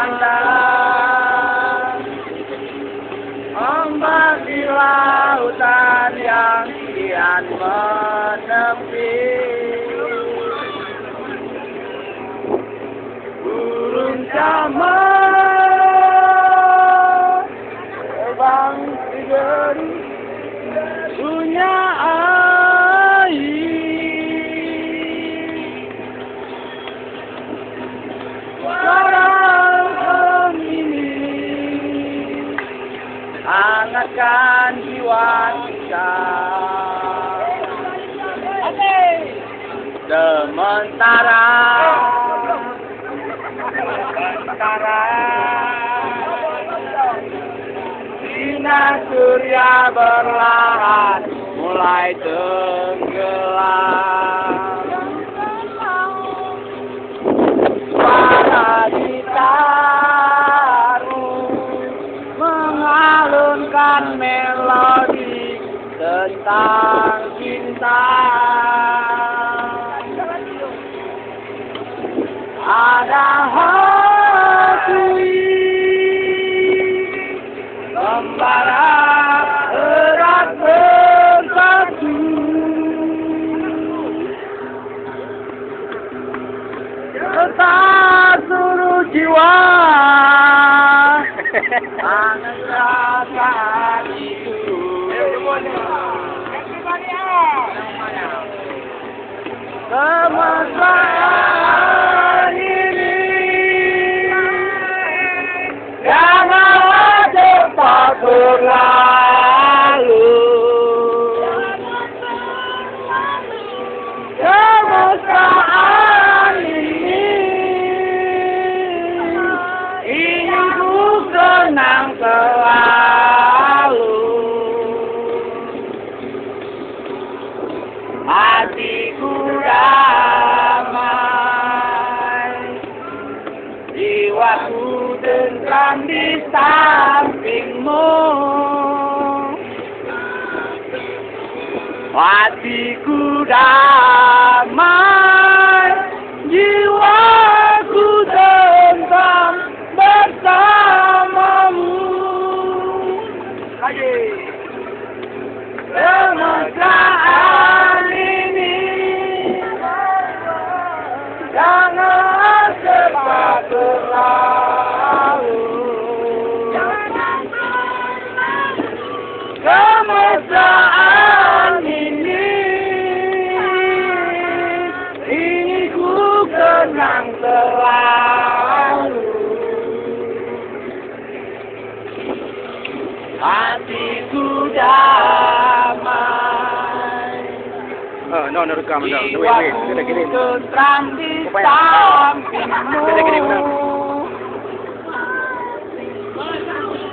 andal, ombak di lautan yang kian menepi, burung camar terbang di deru punya air. Sekarang ini hangatkan jiwa kita. Sementara sinar surya berlahan mulai tenggelam. Suara gitarmu mengalunkan melodi tentang cinta. Ada hati membara erat bersatu, tetap seluruh jiwa mengerjakan itu. Kemesraan ini janganlah cepat berlalu. Kemesraan ini ingin ku kenang selalu. Hatiku damai, jiwaku tentram di sampingmu. Hatiku damai, jiwaku tentram bersamamu. Kemesraan ini jangan cepat berlalu. Kemesraan ini ingin ku kenang selalu. Hatiku damai, jiwaku tentram di sampingmu.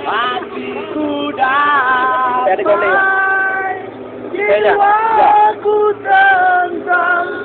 Hatiku damai, jiwaku tentram